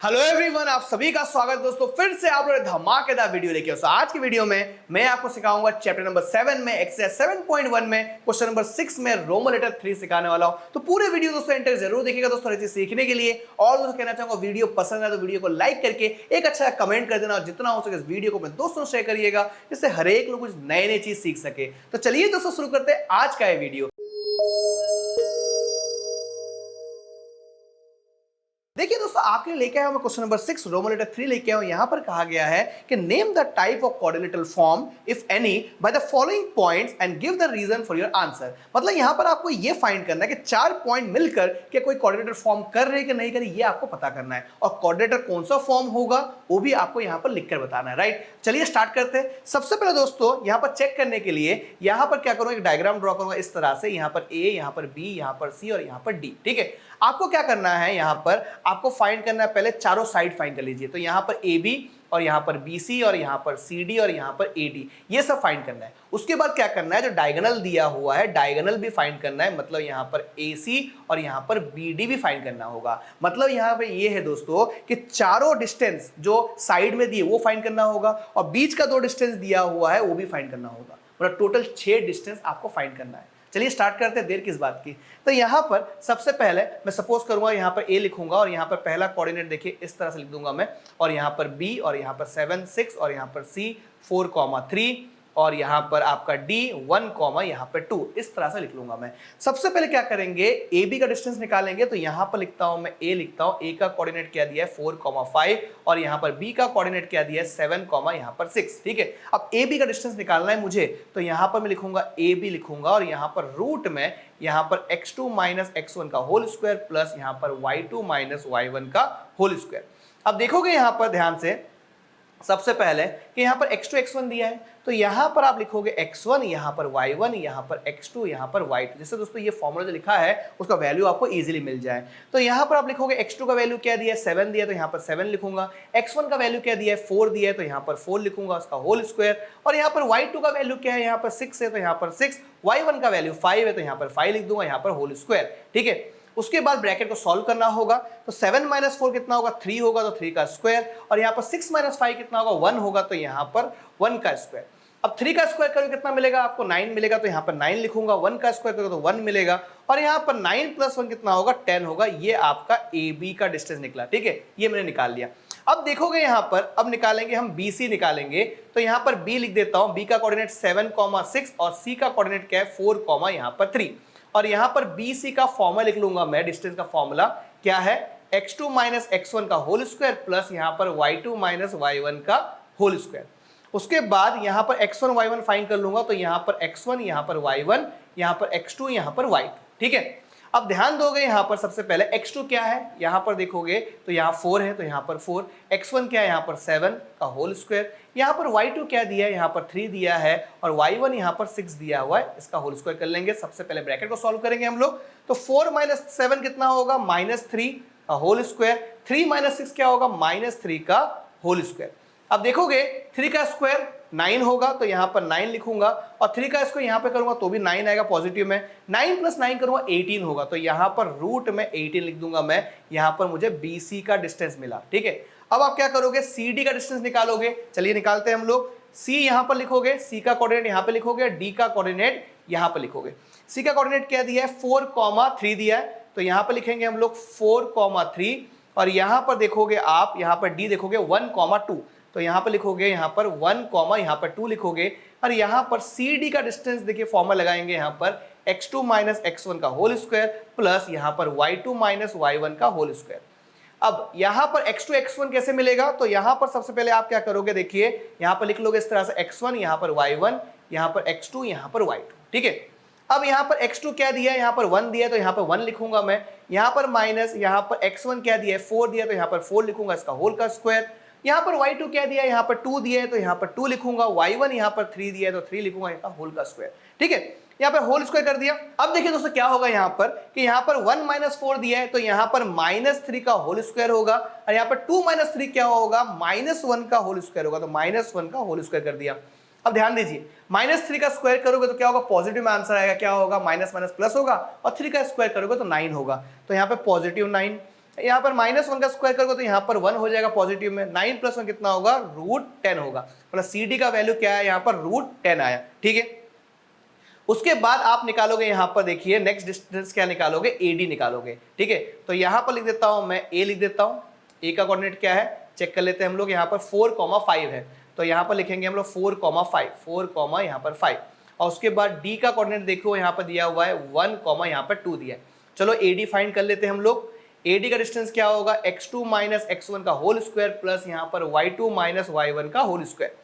Hello everyone, आप सभी का स्वागत दोस्तों। फिर से आप लोग धमाकेदार वीडियो लेके आज की वीडियो में मैं आपको सिखाऊंगा चैप्टर नंबर 7 में एक्सरसाइज 7.1 में क्वेश्चन नंबर 6 में रोमन लेटर 3 सिखाने वाला हूं। तो पूरे वीडियो दोस्तों एंटर जरूर देखिएगा दोस्तों, चीज सीखने के लिए। और दोस्तों कहना चाहूंगा, वीडियो पसंद है तो वीडियो को लाइक करके एक अच्छा कमेंट कर देना और जितना हो सके इस वीडियो को अपने दोस्तों शेयर करिएगा, जिससे हर एक लोग कुछ नए नए चीज सीख सके। तो चलिए दोस्तों शुरू करते हैं आज का ये वीडियो। देखिए दोस्तों, आपके लिए लेके आया हूं क्वेश्चन नंबर 6 रोमन लेटर 3 लेके आया हूं। यहां पर कहा गया है कि name the type of coordinated form if any by the following points and give the reason for your answer. मतलब यहां पर आपको ये फाइंड करना है कि 4 पॉइंट मिलकर के कोई कोऑर्डिनेटर फॉर्म कर रहे कि नहीं कर रहे, ये आपको पता करना है। और कोऑर्डिनेटर कौन सा फॉर्म होगा वो भी आपको यहां पर लिखकर बताना है। राइट, चलिए स्टार्ट करते हैं। सबसे पहले दोस्तों यहां पर चेक करने के लिए यहां पर क्या करूंगा, एक डायग्राम ड्रॉ करूंगा इस तरह से। यहां पर ए, यहां पर बी, यहां पर सी और यहां पर डी। ठीक है, आपको क्या करना है, यहां पर आपको फाइंड करना है, पहले चारों साइड फाइंड कर लीजिए। तो यहां पर ए बी और यहां पर बी सी और यहां पर सी डी और यहां पर ए डी, ये सब फाइंड करना है। उसके बाद क्या करना है, जो डायगोनल दिया हुआ है डायगोनल भी फाइंड करना है। मतलब यहां पर ए सी और यहां पर बी डी भी फाइंड करना होगा। मतलब यहां पे ये है दोस्तों कि चारों डिस्टेंस जो साइड में दिए वो फाइंड करना होगा और बीच का 2 डिस्टेंस दिया हुआ है वो भी फाइंड करना होगा। मतलब टोटल 6 डिस्टेंस आपको फाइंड करना है। चलिए स्टार्ट करते हैं, देर किस बात की। तो यहां पर सबसे पहले मैं सपोज करूंगा, यहां पर ए लिखूंगा और यहां पर पहला कोऑर्डिनेट देखिए इस तरह से लिख दूंगा मैं। और यहां पर बी और यहां पर 7 6 और यहां पर सी 4,3 और यहां पर आपका डी 1, यहां पर 2, इस तरह से लिख लूंगा मैं। सबसे पहले क्या करेंगे, ए बी का डिस्टेंस निकालेंगे। तो यहां पर लिखता हूं मैं, ए लिखता हूं, ए का कोऑर्डिनेट क्या दिया है 4,5 और यहां पर बी का कोऑर्डिनेट क्या दिया है 7, यहां पर 6। ठीक है, अब ए बी का डिस्टेंस निकालना है मुझे। तो यहां पर मैं लिखूंगा ए बी लिखूंगा और यहां पर रूट में यहां पर x2 माइनस x1 का होल स्क्वायर प्लस यहां पर y2 माइनस y1 का होल स्क्वायर। अब देखोगे यहां पर ध्यान से सबसे पहले कि यहां पर x2 x1 दिया है, तो यहां पर आप लिखोगे x1, यहां पर y1, यहां पर x2, यहां पर y2। जैसे दोस्तों ये फॉर्मूला जो लिखा है उसका वैल्यू आपको इजीली मिल जाए। तो यहां पर आप लिखोगे x2 का वैल्यू क्या दिया है 7 दिया है, तो यहां पर 7 लिखूंगा। x1 का वैल्यू क्या दिया है 4 दिया है, तो यहां पर 4 लिखूंगा उसका होल स्क्वायर। और यहां पर y2 का वैल्यू क्या है, यहां पर 6 है तो यहां पर 6, y1 का वैल्यू 5 है तो यहां पर 5 लिख दूंगा, यहां पर होल स्क्वायर। ठीक है, उसके बाद ब्रैकेट को सॉल्व करना होगा। तो 7 माइनस 4 कितना होगा, 3 होगा तो 3 का स्क्वायर। और यहाँ पर 6 माइनस 5 कितना होगा, 1 होगा तो यहाँ पर 1 का स्क्वायर। अब 3 का स्क्वायर करोगे कितना मिलेगा आपको, 9 मिलेगा। तो यहाँ पर 9 लिखूंगा। 1 का स्क्वायर करोगे तो 1 मिलेगा। और यहाँ पर 9 प्लस 1 कितना होगा, 10 होगा। ये आपका ए बी का डिस्टेंस निकला। ठीक है, ये मैंने निकाल लिया। अब देखोगे यहाँ पर, अब निकालेंगे हम बी सी निकालेंगे। तो यहाँ पर बी लिख देता हूँ, बी का कोऑर्डिनेट 7,6 और सी का कोऑर्डिनेट क्या है 4, यहाँ पर 3। और यहां पर BC का फॉर्मूला लिख लूंगा मैं। डिस्टेंस का फॉर्मूला क्या है, x2 माइनस x1 का होल स्क्वायर प्लस यहां पर y2 माइनस y1 का होल स्क्वायर। उसके बाद यहां पर x1 y1 फाइंड कर लूंगा। तो यहां पर x1, यहां पर y1, यहां पर x2, यहां पर y2। ठीक है, अब ध्यान दोगे यहां पर सबसे पहले x2 क्या है, यहां पर देखोगे तो यहां 4 है तो यहां पर 4, x1 क्या है यहां पर 7 का होल स्क्वायर, यहां पर y2 क्या दिया है, यहां पर 3 दिया है और y1 यहां पर 6 दिया हुआ है। इसका होल स्क्वायर कर लेंगे। सबसे पहले ब्रैकेट को सॉल्व करेंगे हम लोग। तो 4 माइनस 7 कितना होगा, -3 का होल स्क्वायर। 3 माइनस 6 क्या होगा, -3 का होल स्क्वायर। अब देखोगे 3 का स्क्वायर 9 होगा तो यहां पर 9 लिखूंगा और 3 का स्क्वायर यहां पे करूंगा तो भी 9 आएगा पॉजिटिव में। 9 प्लस 9 करूंगा 18 होगा तो यहां पर रूट में 18 लिख दूंगा मैं। यहां पर मुझे BC का डिस्टेंस मिला। ठीक है, अब आप क्या करोगे, CD का डिस्टेंस निकालोगे। चलिए निकालते हैं हम लोग। C यहां पर लिखोगे, C का कोऑर्डिनेट यहां पे लिखोगे, D का कोऑर्डिनेट यहां पर लिखोगे। C का कोऑर्डिनेट क्या दिया है 4,3 दिया है तो यहां पर लिखेंगे हम लोग 4,3 और यहां पर देखोगे आप, यहां पर D देखोगे 1,2 तो यहां पर लिखोगे यहां पर 1, यहां पर 2 लिखोगे। और यहां पर CD का डिस्टेंस देखिए फॉर्मूला लगाएंगे यहां पर x2 माइनस x1 का होल स्क्वायर प्लस यहां पर y2 माइनस y1 का होल स्क्वायर। अब यहां पर x2 x1 कैसे मिलेगा, तो यहां पर सबसे पहले आप क्या करोगे, देखिए यहां पर लिख लोगे इस तरह से x1 यहां पर y1 यहां पर x2 यहां पर y2। ठीक है, अब यहां पर x2 क्या दिया है, यहां पर 1 दिया है तो यहां पर 1 लिखूंगा मैं। यहां पर माइनस यहां पर x1 क्या दिया है 4 दिया है तो यहां पर 4 लिखूंगा, इसका होल का स्क्वायर। यहां पर y2 क्या दिया है, यहां पर 2 दिया है तो यहां पर 2 लिखूंगा। y1 यहां पर 3 दिया है तो 3 लिखूंगा, इसका होल का स्क्वायर। ठीक है, यहां पर होल स्क्वायर कर दिया। अब देखिए दोस्तों क्या होगा यहां पर कि यहां पर 1 माइनस 4 दिया है तो यहां पर -3 का होल स्क्वायर होगा और यहां पर 2 माइनस 3 क्या होगा, -1 का होल स्क्वायर होगा तो -1 का होल स्क्वायर कर दिया। अब ध्यान दीजिए, -3 का स्क्वायर करोगे तो क्या होगा, पॉजिटिव में आंसर आएगा। क्या होगा, माइनस माइनस प्लस होगा और 3 का स्क्वायर करोगे तो 9 होगा तो यहां पे +9। यहाँ पर -1 का स्क्वायर करोगे तो यहाँ पर 1 हो जाएगा पॉजिटिव में, 9 + 1 कितना होगा, √10 होगा, मतलब सी डी का वैल्यू क्या है यहाँ पर, √10 आया। ठीक है, उसके बाद आप निकालोगे यहाँ पर, देखिए नेक्स्ट डिस्टेंस क्या निकालोगे, AD निकालोगे। ठीक है, तो यहाँ पर लिख देता हूँ मैं, A लिख देता हूँ। A का कोऑर्डिनेट क्या है चेक कर लेते हैं हम लोग, यहाँ पर 4,5 है, तो यहाँ पर लिखेंगे हम लोग 4,5, 4, यहाँ पर 5, और उसके बाद D का कोऑर्डिनेट देखो यहाँ पर दिया हुआ है 1, यहाँ पर 2 दिया है। चलो AD फाइंड कर लेते हैं हम लोग। AD का डिस्टेंस क्या होगा, x2 - x1 का होल स्क्वायर प्लस यहाँ पर y2 - y1 का होल स्क्वायर।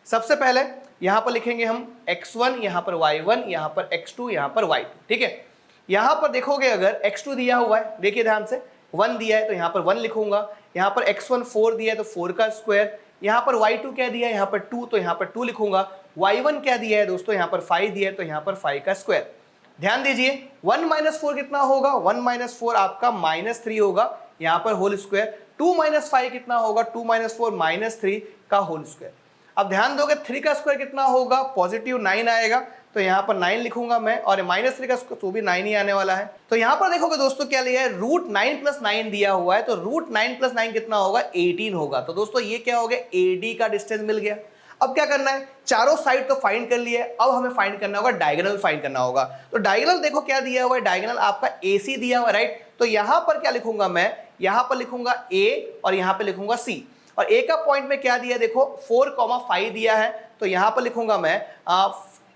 सबसे पहले यहाँ पर लिखेंगे हम x1, यहाँ पर y1, यहाँ पर x2, यहाँ पर y2। ठीक है, यहाँ पर देखोगे अगर x2 दिया हुआ है, देखिए ध्यान से, 1 दिया है तो यहाँ पर 1 लिखूंगा, यहाँ पर x1 4 दिया है तो 4 का स्क्वायर, यहाँ पर y2 क्या दिया है, यहाँ पर 2, तो यहाँ पर 2 लिखूंगा, y1 क्या दिया है दोस्तों, यहाँ पर 5 दिया है तो यहाँ पर 5 का स्क्वायर। ध्यान दीजिए 1 - 4 कितना होगा, 1 - 4 आपका -3 होगा, यहाँ पर होल स्क्वायर। 2 - 5 कितना होगा, 2 - 4 -3 का होल स्क्वायर। अब ध्यान दोगे 3 का स्क्वायर कितना होगा, +9 आएगा, तो यहाँ पर 9 लिखूंगा मैं, और -3 का स्क्वायर तो भी 9 ही आने वाला है। तो यहाँ पर देखोगे दोस्तों क्या लिया है, √9 + 9 दिया हुआ है, तो √9 + 9 कितना होगा, 18 होगा। तो दोस्तों ये क्या हो गया, AD का डिस्टेंस मिल गया। अब क्या करना है, चारों साइड तो फाइंड कर लिए, अब हमें फाइंड करना होगा डायगोनल, फाइंड करना होगा। तो डायगोनल देखो क्या दिया हुआ है, डायगोनल आपका AC दिया हुआ है, राइट। तो यहाँ पर क्या लिखूंगा मैं, यहाँ पर लिखूंगा A और यहाँ पे लिखूंगा C, और A का पॉइंट में क्या दिया है देखो 4,5 दिया है, तो यहाँ पर लिखूंगा मैं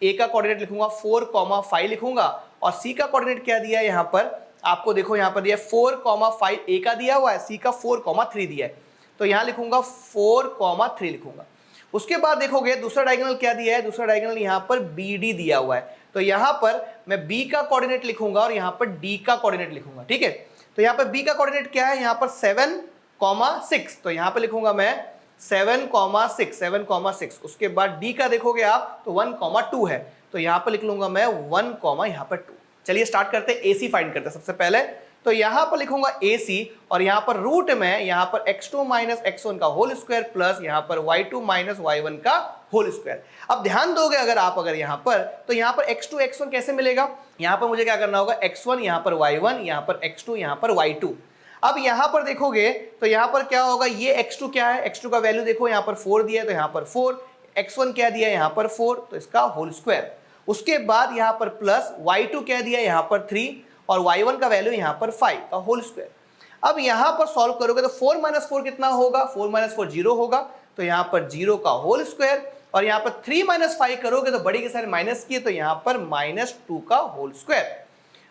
A का कोऑर्डिनेट लिखूंगा 4,5 लिखूंगा, और C का कोऑर्डिनेट क्या दिया है यहाँ पर आपको देखो, यहाँ पर दिया 4,5 A का दिया हुआ है, C का 4,3 दिया है, तो यहाँ लिखूंगा 4,3 लिखूंगा। उसके बाद देखोगे दूसरा डायगोनल क्या दिया है, दूसरा डायगोनल यहाँ पर BD दिया हुआ है, तो यहाँ पर मैं B का कोऑर्डिनेट लिखूंगा और यहाँ पर D का कोऑर्डिनेट लिखूंगा। ठीक है, तो यहाँ पर B का कोऑर्डिनेट क्या है, यहाँ पर 7,6, तो यहाँ पे लिखूंगा मैं 7,6, उसके बाद D का देखोगे आप तो 1,2 है, तो यहाँ पे लिख लूंगा मैं 1, यहाँ पर 2। चलिए स्टार्ट करते हैं, AC फाइंड करते हैं सबसे पहले। तो यहाँ पर लिखूंगा AC, और यहाँ पर रूट में यहाँ पर x2 - x1 का होल स्क्वायर प्लस यहाँ पर y2 - y1 का होल स्क्वायर। अब ध्यान दोगे अगर यहाँ पर, तो यहाँ पर x2 x1 कैसे मिलेगा, यहाँ पर मुझे क्या करना होगा, x1 यहाँ पर y1, यहाँ पर x2 यहाँ पर y2। अब यहाँ पर देखोगे तो यहाँ पर क्या होगा, ये x2 क्या है, x2 का वैल्यू देखो यहाँ पर 4 दिया है तो यहाँ पर 4, x1 क्या दिया है यहाँ पर 4, तो इसका होल स्क्वायर। उसके बाद यहाँ पर प्लस y2 क्या दिया है यहाँ पर 3, और y1 का वैल्यू यहाँ पर 5 का होल स्क्वायर। अब यहाँ पर सॉल्व करोगे तो 4 - 4 कितना होगा, 4 - 4 0 होगा, तो यहाँ पर 0 का होल स्क्वायर, और यहाँ पर 3 - 5 करोगे तो बड़ी के सारे माइनस किए तो यहाँ पर -2 का होल स्क्वायर।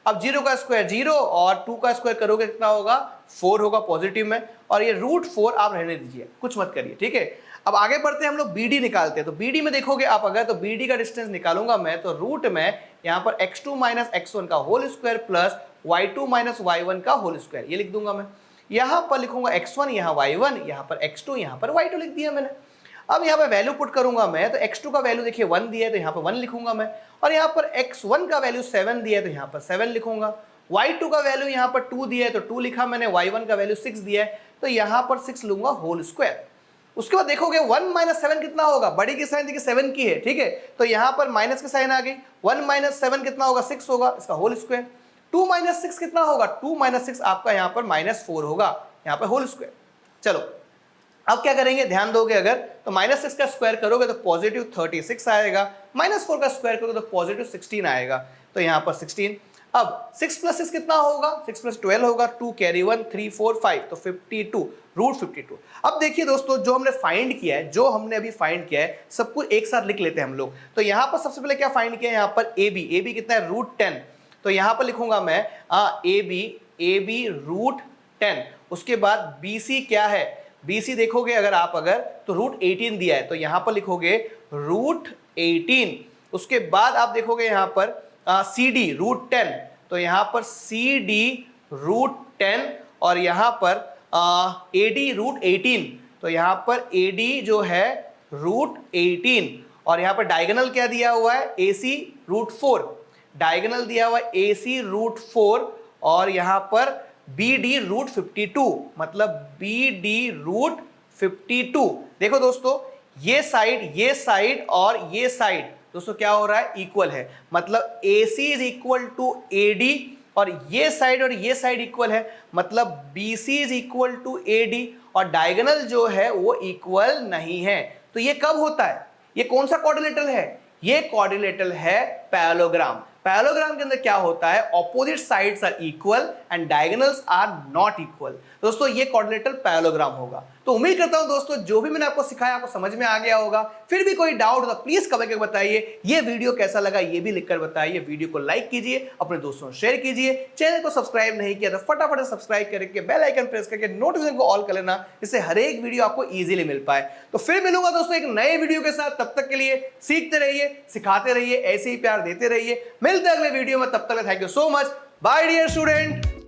अब 0 का स्क्वायर 0 और 2 का स्क्वायर करोगे कितना होगा, 4 होगा पॉजिटिव में, और ये √4 आप रहने दीजिए, कुछ मत करिए। ठीक है, अब आगे बढ़ते हैं, हम लोग BD निकालते हैं। तो BD में देखोगे आप अगर, तो BD का डिस्टेंस निकालूंगा मैं, तो रूट में यहाँ पर x2 - x1 का whole square plus y2 - y1 का होल स्क्वायर, ये लिख दूंगा मैं। यहाँ पर लिखूंगा x1, यहाँ y1, यहाँ पर x2, यहाँ पर y2 लिख दिया मैंने। अब यहाँ पे वैल्यू पुट करूंगा मैं, तो x2 का वैल्यू देखिए 1 दिया है तो यहाँ पर 1 लिखूंगा मैं, और यहाँ पर x1 का वैल्यू 7 दिया है तो यहाँ पर 7 लिखूंगा। y2 का वैल्यू यहाँ पर 2 दिया है तो 2 लिखा मैंने, y1 का वैल्यू 6 दिया है तो यहाँ पर 6 लूंगा होल स्क्वायर। उसके बाद देखोगे 1 - 7 कितना होगा, बड़ी की साइन देखिए 7 की है, ठीक है, तो यहाँ पर माइनस की साइन आ गई, 1 - 7 कितना होगा, 6 होगा, इसका होल स्क्वायर। 2 - 6 कितना होगा, 2 - 6 आपका यहाँ पर -4 होगा, यहाँ पर होल स्क्वायर। चलो अब क्या करेंगे, ध्यान दोगे अगर, तो -6 का स्क्वायर करोगे तो +36 आएगा, -4 का स्क्वायर करोगे तो +16 आएगा, तो यहाँ पर 16। अब 6 + 6 कितना होगा, 6 + 12 होगा, 2 कैरी 1, 3 4 5, तो 52, √52। अब देखिए दोस्तों, जो हमने फाइंड किया है, जो हमने अभी फाइंड किया है, सब कुछ एक साथ लिख लेते हैं हम लोग। तो यहाँ पर सबसे पहले क्या फाइंड किया है, यहाँ पर AB कितना है, √10, तो यहाँ पर लिखूंगा मैं AB √10। उसके बाद BC क्या है, BC देखोगे अगर आप तो √18 दिया है, तो यहाँ पर लिखोगे √18। उसके बाद आप देखोगे यहाँ पर CD √10, तो यहाँ पर CD √10, और यहाँ पर AD √18, तो यहाँ पर AD जो है √18, और यहाँ पर डायगोनल क्या दिया हुआ है, AC √4, डायगोनल दिया हुआ है AC √4, और यहाँ पर BD √52, मतलब BD √52। देखो दोस्तों, ये साइड और ये साइड दोस्तों क्या हो रहा है, इक्वल है, मतलब AC = AD और ये साइड इक्वल है, मतलब BC is equal to AD, और डायगोनल जो है वो इक्वल नहीं है। तो ये कब होता है? ये कौन सा क्वाड्रिलेटरल है? ये क्वाड्रिलेटरल है पैरेललोग्राम। पैरेललोग्राम के अंदर क्या होता है? Opposite sides are equal and diagonals are not equal. दोस्तों ये क्वाड्रिलेटरल पैरेललोग्राम होगा। तो उम्मीद करता हूं दोस्तों जो भी मैंने आपको सिखाया आपको समझ में आ गया होगा। फिर भी कोई डाउट हो तो प्लीज कमेंट करके बताइए। ये वीडियो कैसा लगा ये भी लिखकर बताइए। वीडियो को लाइक कीजिए, अपने दोस्तों शेयर कीजिए। चैनल को सब्सक्राइब नहीं किया तो फटाफट सब्सक्राइब करके बेल आइकन प्रेस करके नोटिफिकेशन को ऑल कर लेना, इससे हर एक वीडियो आपको इजीली मिल पाए। तो फिर मिलूंगा दोस्तों एक नए वीडियो के साथ। तब तक के लिए सीखते रहिए, सिखाते रहिए, ऐसे ही प्यार देते रहिए। मिलते हैं अगले वीडियो में, तब तक thank you so much. Bye dear student.